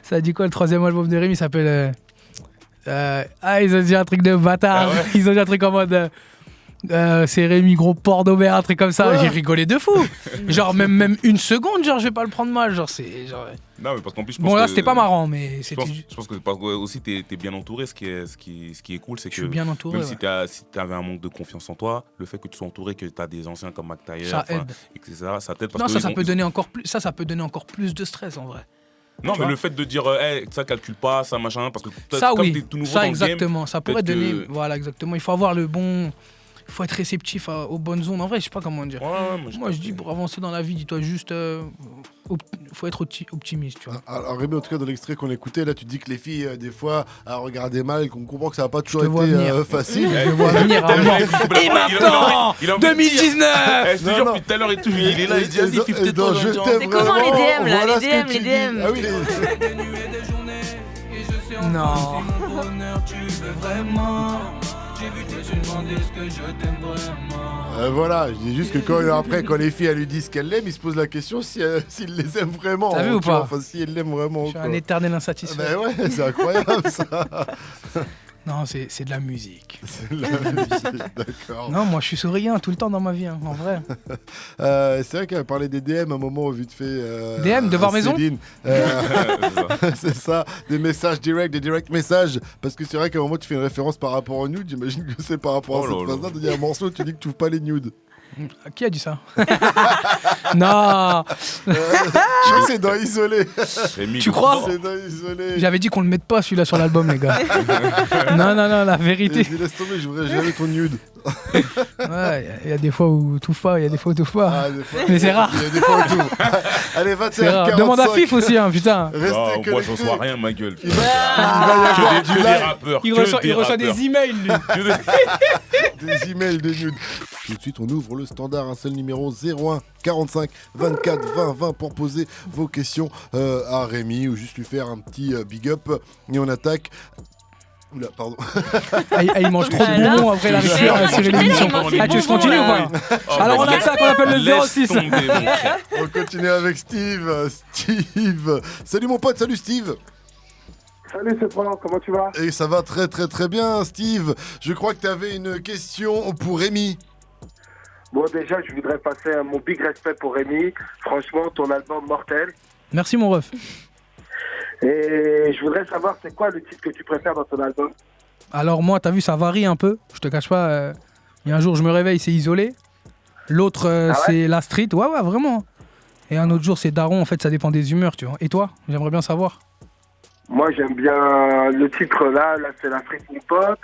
Ça a dit quoi, le 3e album de Rémi, il s'appelle... ils ont dit un truc de bâtard. Ah ouais. Ils ont dit un truc en mode c'est Rémi gros porc d'Aubert, un truc comme ça. Ouais. J'ai rigolé de fou. Genre même une seconde, genre je vais pas le prendre mal. Genre c'est genre. Non mais parce qu'en plus je pense bon là que, c'était pas marrant mais c'était. Je pense que aussi t'es bien entouré. Ce qui est cool c'est que je suis bien entouré, même si t'avais un manque de confiance en toi, le fait que tu sois entouré, que t'as des anciens comme Mac Taylor, ça aide. Etc. Ça t'aide parce non, que ça peut donner encore plus. Ça peut donner encore plus de stress en vrai. Non, mais le fait de dire ça calcule pas, ça machin, parce que ça, comme oui. t'es tout nouveau ça, dans exactement. le game, ça pourrait donner. Voilà, exactement. Il faut avoir le bon. Il faut être réceptif aux bonnes zones. En vrai, je sais pas comment dire. Moi, je dis pour avancer dans la vie, dis-toi juste. Faut être optimiste, tu vois. Alors, Rémi, en tout cas, dans l'extrait qu'on écoutait, là, tu dis que les filles, des fois, regardaient mal, qu'on comprend que ça n'a pas toujours été facile. Je vois venir. Et maintenant 2019. Je te jure, depuis tout à l'heure, il est là, il dit vas-y, fifte-toi. C'est comment les DM, là? Les DM. Ah oui, non. J'ai vu que tu demandais ce que je t'aime vraiment. Voilà, je dis juste que quand les filles elles lui disent qu'elles l'aiment, il se pose la question s'il les aime vraiment. T'as vu ou pas? Enfin, si elle l'aime vraiment. Je suis un éternel insatisfait. Ben ouais, c'est incroyable ça. Non, c'est de la musique. C'est de la musique, d'accord. Non, moi je suis souriant tout le temps dans ma vie, hein, en vrai. C'est vrai qu'elle a parlé des DM à un moment, vite fait. DM, devoir maison c'est ça, des messages directs, des direct messages. Parce que c'est vrai qu'à un moment tu fais une référence par rapport aux nudes, j'imagine que c'est par rapport à cette phase-là. Il y a un morceau où tu dis que tu ouvres pas les nudes. Qui a dit ça? Non. Je crois que c'est dans Isolé. Tu crois? C'est dans Isolé. J'avais dit qu'on le mette pas celui-là sur l'album, les gars. Non, la vérité. Laisse tomber, je voudrais jamais ton nude. Ouais, il y a des fois où tout pas, il y a des fois où tout pas. Ah, mais c'est rare. Il y a des fois où tout. Allez, 21h45. Demande à Fif aussi, hein, putain. Non, moi, je reçois rien, ma gueule. Il va y avoir que des rappeurs. Il reçoit des emails, lui. Des emails de nudes. Tout de suite, on ouvre le standard, un seul numéro 01 45 24 20 20 pour poser vos questions à Rémi ou juste lui faire un petit big up. Et on attaque. Oula, pardon. Il mange trop de bonbons après la rupture sur l'émission. Ah, tu veux continuer ou pas? Alors on attaque, on appelle le 06. On continue avec Steve. Salut mon pote, salut Steve. Salut c'est Franck, comment tu vas? Et ça va très très très bien Steve. Je crois que tu avais une question pour Rémi. Bon déjà je voudrais passer mon big respect pour Rémi. Franchement ton album mortel. Merci mon ref. Et je voudrais savoir c'est quoi le titre que tu préfères dans ton album? Alors moi t'as vu ça varie un peu. Je te cache pas. Il y a un jour je me réveille c'est Isolé. L'autre c'est La Street. Ouais vraiment. Et un autre jour c'est Daron. En fait ça dépend des humeurs tu vois. Et toi? J'aimerais bien savoir. Moi j'aime bien le titre là c'est La Street Mon Pote.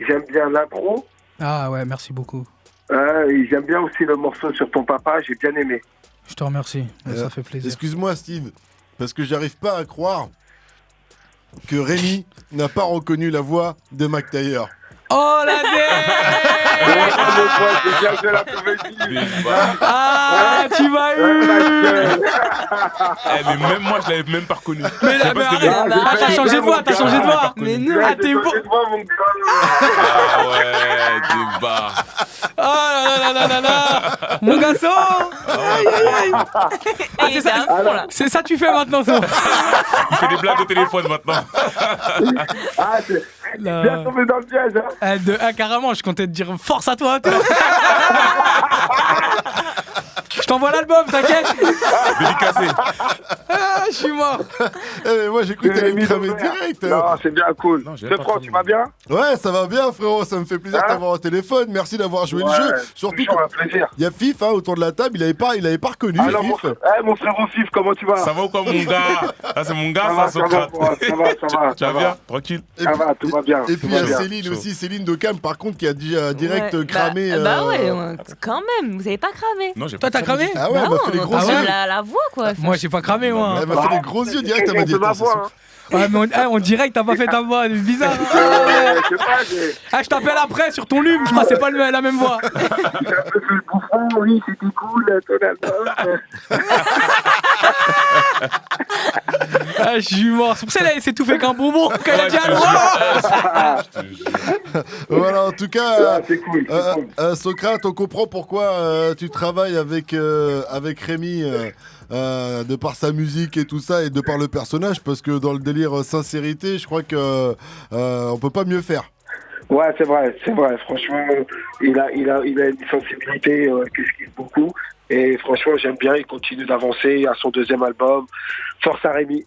J'aime bien l'intro. Ah ouais merci beaucoup. Et j'aime bien aussi le morceau sur ton papa, j'ai bien aimé. Je te remercie, ça fait plaisir. Excuse-moi Steve, parce que j'arrive pas à croire que Rémi n'a pas reconnu la voix de Mac Taylor. Oh la Ah tu m'as eu. Mais même moi je l'avais même pas reconnu. Mais t'as changé de voix, Mais non, t'es beau. Ah ouais, t'es bas. Oh là mon garçon. C'est ça que tu fais maintenant ça. Il fait des blagues au téléphone maintenant. Bien tombé dans le piège hein. Carrément, je comptais te dire force à toi. Je t'envoie l'album, t'inquiète. Dédicacé. Ah, je suis mort. Moi, j'ai cru que t'allais me cramer direct. Non, c'est bien cool. Franck, tu vas bien? Ouais, ça va bien, frérot. Ça me fait plaisir de t'avoir au téléphone. Merci d'avoir joué le jeu. Surtout un plaisir. Il y a Fif autour de la table. Il avait pas reconnu. Alors, Fif. mon frérot Fif, comment tu vas? Ça va ou quoi, mon gars? Ah, c'est mon gars, ça, Socrate. Ça va. Tu vas bien? Tranquille. Ça va, tout va bien. Et puis il y a Céline aussi, Céline de Cam, par contre, qui a direct cramé. Bah ouais, quand même, vous avez pas cramé. Non, j'ai Toi, t'as cramé? Ah ouais, elle m'a fait des gros yeux. La voix, quoi. Moi, j'ai pas cramé, moi. Elle m'a fait des gros yeux direct, elle m'a dit. Ouais, mais on dirait que t'as pas fait ta voix, c'est bizarre. Ah, je t'appelle après sur ton lume, je crois que c'est pas la même voix. J'ai un peu fait le bouffon, oui, c'était cool, ton album. Ah, je suis mort. C'est pour ça qu'elle s'est tout fait qu'un bonbon quand elle a dit allô. Voilà, en tout cas, c'est cool. Socrate, on comprend pourquoi tu travailles avec Rémi. De par sa musique et tout ça et de par le personnage, parce que dans le délire sincérité, je crois que on peut pas mieux faire. Ouais, c'est vrai. Franchement, il a une sensibilité que je kiffe beaucoup. Et franchement, j'aime bien. Il continue d'avancer à son deuxième album. Force à Rémi.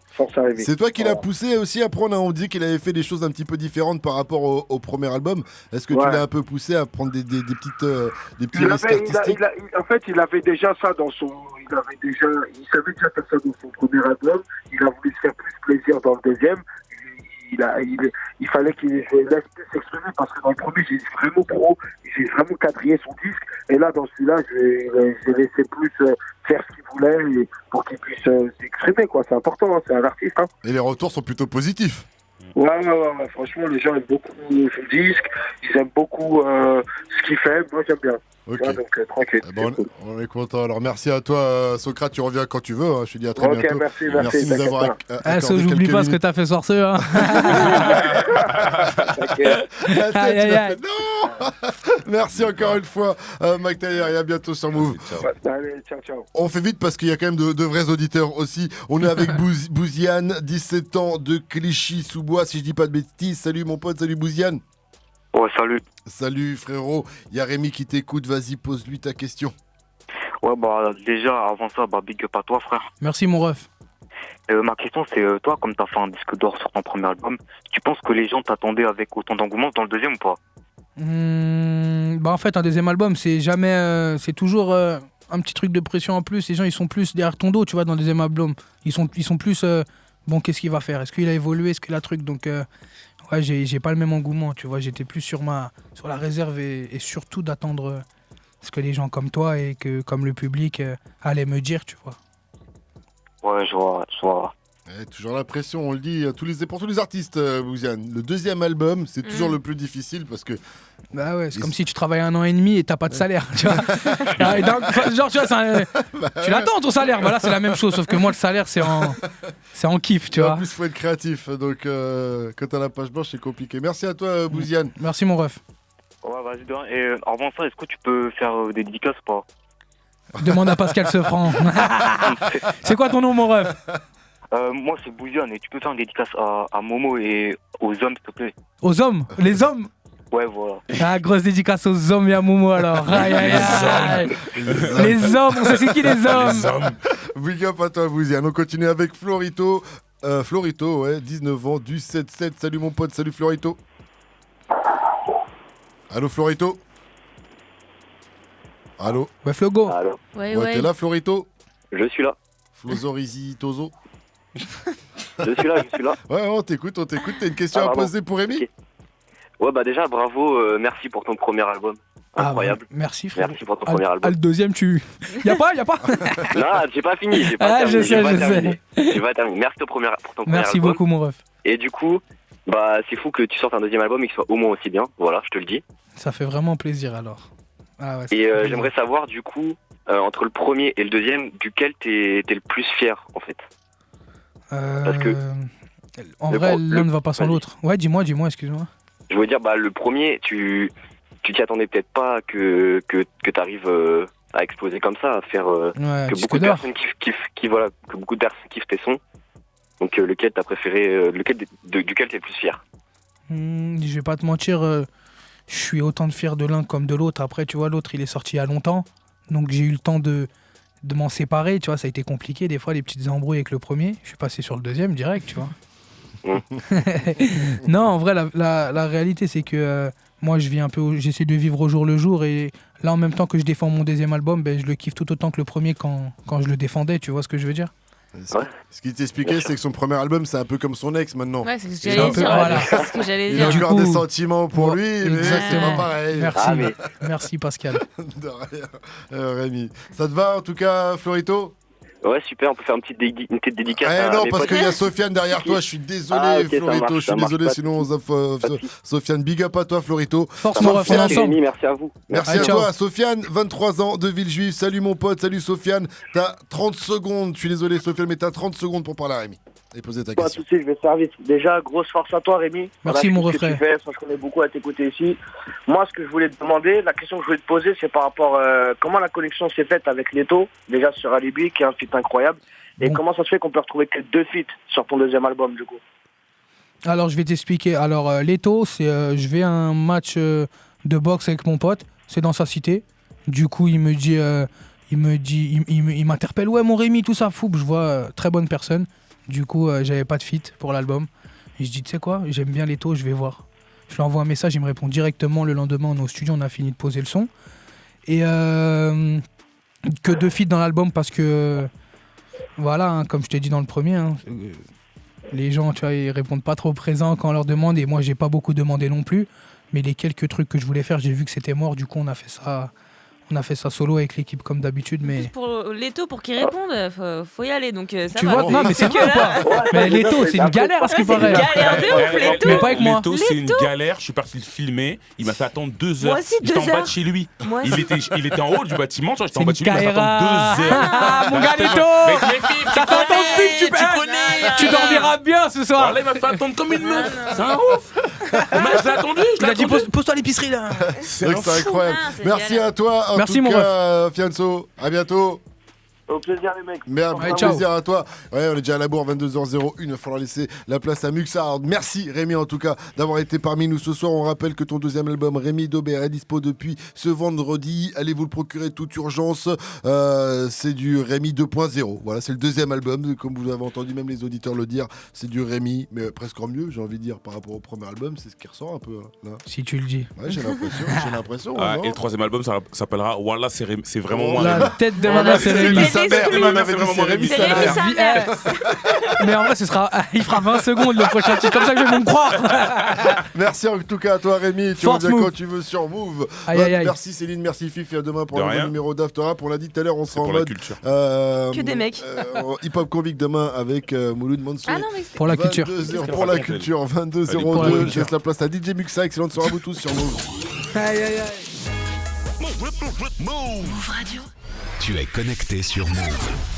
C'est toi qui l'as poussé aussi à prendre. On dit qu'il avait fait des choses un petit peu différentes par rapport au premier album. Est-ce que tu l'as un peu poussé à prendre des petits risques artistiques? En fait, il avait déjà ça dans son. Il savait déjà faire ça dans son premier album. Il a voulu se faire plus plaisir dans le deuxième. Il fallait qu'il laisse plus s'exprimer parce que dans le premier, j'ai vraiment quadrillé son disque. Et là, dans celui-là, j'ai laissé plus faire ce qu'il voulait pour qu'il puisse s'exprimer, quoi. C'est important, hein, c'est un artiste. Hein. Et les retours sont plutôt positifs. Ouais. Franchement, les gens aiment beaucoup son disque. Ils aiment beaucoup ce qu'il fait. Moi, j'aime bien. Ok. Ouais, donc, tranquille. On est content. Alors, merci à toi, Socrate. Tu reviens quand tu veux. Hein. Je te dis à très bientôt. Merci de nous avoir accordé j'oublie pas quelques ce que t'as fait sorcier. Hein. Aïe. Non. Merci encore une fois, Mike Taylor. Et à bientôt sur Move. Allez, ciao. On fait vite parce qu'il y a quand même de vrais auditeurs aussi. On est avec Bouziane, 17 ans, de Clichy-sous-Bois, si je dis pas de bêtises. Salut mon pote, salut Bouziane. Ouais, salut. Salut frérot, il y a Rémi qui t'écoute, vas-y pose-lui ta question. Ouais, déjà, avant ça, big up à toi, frère. Merci mon ref. Ma question, c'est toi, comme t'as fait un disque d'or sur ton premier album, tu penses que les gens t'attendaient avec autant d'engouement dans le deuxième ou pas? En fait, un deuxième album, c'est jamais, c'est toujours un petit truc de pression en plus. Les gens, ils sont plus derrière ton dos, tu vois, dans le deuxième album. Ils sont plus, qu'est-ce qu'il va faire? Est-ce qu'il a évolué? Est-ce qu'il a truc? Donc, ouais, j'ai pas le même engouement, tu vois. J'étais plus sur la réserve et surtout d'attendre ce que les gens comme toi et comme le public allaient me dire, tu vois. Ouais, je vois. Toujours la pression, on le dit pour tous les artistes, Bouziane. Le deuxième album, c'est toujours le plus difficile parce que. Bah ouais, c'est comme si tu travailles 1 an et demi et t'as pas de salaire, tu vois. Genre, tu vois, tu l'attends ton salaire. Bah là, c'est la même chose, sauf que moi, le salaire, c'est en kiff, tu vois. En plus, faut être créatif, donc quand t'as la page blanche, c'est compliqué. Merci à toi, Bouziane. Merci, mon ref. Ouais, vas-y, de rien. Et avant ça, est-ce que tu peux faire des dédicaces ou pas? Demande à Pascal Sefranc. C'est quoi ton nom, mon ref? Moi, c'est Bouziane et tu peux faire une dédicace à Momo et aux hommes, s'il te plaît. Aux hommes? Les hommes? Ouais, voilà. Ah, grosse dédicace aux hommes et à Momo alors. Aïe. Les hommes, on sait c'est qui les hommes? Big up à toi, Bouziane. On continue avec Florito. Florito, ouais, 19 ans, du 7-7. Salut mon pote, salut Florito. Allô, Florito? Allô? Ouais, Flogo. Allô? Ouais. T'es là, Florito? Je suis là. Flozorizi Tozo. Je suis là. Ouais, on t'écoute. T'as une question à poser pour Rémi? Okay. Ouais, déjà, bravo, merci pour ton premier album. Incroyable. Ouais, merci, frère. Merci pour ton premier album. Le deuxième, Y'a pas Non, j'ai pas fini. Je sais. J'ai pas terminé. Merci pour ton premier album. Merci beaucoup, mon ref. Et du coup, c'est fou que tu sortes un deuxième album et qu'il soit au moins aussi bien. Voilà, je te le dis. Ça fait vraiment plaisir, alors. Ah ouais, et j'aimerais savoir, du coup, entre le premier et le deuxième, duquel t'es le plus fier, en fait? Parce que... En vrai, l'un ne va pas sans l'autre. Ouais, dis-moi, excuse-moi. Je veux dire, le premier, tu t'y attendais peut-être pas que t'arrives à exploser comme ça, à faire que beaucoup de personnes que beaucoup de personnes kiffent tes sons. Donc lequel t'as préféré, duquel t'es le plus fier? Je vais pas te mentir, je suis autant de fier de l'un comme de l'autre. Après, tu vois, l'autre, il est sorti il y a longtemps, donc j'ai eu le temps de de m'en séparer, tu vois, ça a été compliqué. Des fois, les petites embrouilles avec le premier. Je suis passé sur le deuxième direct, tu vois. Non, en vrai, la réalité, c'est que moi, j'essaie de vivre au jour le jour. Et là, en même temps que je défends mon deuxième album, ben, je le kiffe tout autant que le premier quand je le défendais. Tu vois ce que je veux dire? Ce qu'il t'expliquait, c'est que son premier album, c'est un peu comme son ex maintenant. Ouais, c'est ce que j'allais dire. Voilà. C'est ce que j'allais Il dire. a encore des sentiments pour lui, mais exactement. c'est pas pareil. Merci, merci Pascal. De rien. Rémi. Ça te va en tout cas, Florito? Ouais, super, on peut faire une petite dédicace. Non, parce qu'il y a Sofiane derrière toi, je suis désolé, Florito, je suis désolé, sinon on offre Sofiane. Big up à toi, Florito. Force, mon ref, ensemble. Merci à vous. Merci à toi, Sofiane, 23 ans de Villejuif. Salut mon pote, salut Sofiane. T'as 30 secondes, je suis désolé, Sofiane, mais t'as 30 secondes pour parler à Rémi et poser ta question. Pas de soucis, je vais te servir. Déjà, grosse force à toi, Rémi. Merci, mon refrain. Je connais beaucoup à t'écouter ici. Moi, ce que je voulais te demander, la question que je voulais te poser, c'est par rapport comment la connexion s'est faite avec Leto, déjà sur Alibi, qui est un feat incroyable. Et comment ça se fait qu'on peut retrouver que 2 feats sur ton deuxième album, du coup? Alors, je vais t'expliquer. Alors, Leto, c'est je vais à un match de boxe avec mon pote. C'est dans sa cité. Du coup, il m'interpelle. Ouais, mon Rémi, tout ça, fou. Je vois très bonne personne. Du coup, j'avais pas de feat pour l'album. Et je dis, tu sais quoi, j'aime bien Leto, je vais voir. Je lui envoie un message, il me répond directement. Le lendemain, on est au studio, on a fini de poser le son. Et que 2 feats dans l'album parce que... Voilà, hein, comme je t'ai dit dans le premier, hein, les gens, tu vois, ils répondent pas trop présents quand on leur demande, et moi, j'ai pas beaucoup demandé non plus. Mais les quelques trucs que je voulais faire, j'ai vu que c'était mort, du coup, on a fait ça solo avec l'équipe comme d'habitude. Mais pour Leto, pour qu'il réponde, faut y aller, donc ça tu va. vois, non, mais c'est vrai ou pas? Mais Leto, c'est une galère à ce qu'il paraît. C'est une galère de ouf, Leto. Mais pas avec moi. Leto, c'est une galère. Je suis parti le filmer. Il m'a fait attendre 2 heures. Moi aussi, 2 J'étais en bas heures. de chez lui. Moi Il était en haut du bâtiment. J'étais en bas de chez lui. Il m'a fait Kaira. attendre 2 heures. Ah, mon gars Leto, t'as fait attendre plus, tu dormiras bien ce soir. Là, il m'a fait attendre comme une meuf. C'est un ouf. Je l'ai attendu. Il a dit pose-toi à l'épicerie là. C'est incroyable. Merci à toi. Merci mon ref. Fianso, à bientôt. Au plaisir, les mecs. Merde, plaisir à toi. Ouais, on est déjà à la bourre, 22h01. Il va falloir laisser la place à Muxard. Merci Rémi, en tout cas, d'avoir été parmi nous ce soir. On rappelle que ton deuxième album, Rémi Daubert, est dispo depuis ce vendredi. Allez vous le procurer toute urgence. C'est du Rémi 2.0. Voilà, c'est le deuxième album. Comme vous avez entendu même les auditeurs le dire, c'est du Rémi, mais presque en mieux, j'ai envie de dire, par rapport au premier album. C'est ce qui ressort un peu. Là. Si tu le dis. Ouais, j'ai l'impression. Et le troisième album, ça s'appellera Wallah, c'est vraiment moi. La tête de ma mère, c'est Rémi. C'est vraiment Rémi. Mais en vrai, il fera 20 secondes le prochain titre. Comme ça que je vais me croire. Merci en tout cas à toi, Rémi. Tu reviens quand tu veux sur Move. Aïe. Merci Céline, merci Fif. Et à demain pour de un nouveau rien. numéro d'After Rap. On l'a dit tout à l'heure, on sera en pour mode. La culture. Que des mecs. Hip Hop Convict demain avec Mouloud Mansour. Ah non, mais pour la culture. Pour la culture, 22h02. Je laisse la place à DJ Muxa. Excellente soirée à vous tous sur Move. Aïe. Move Radio. Tu es connecté sur Move.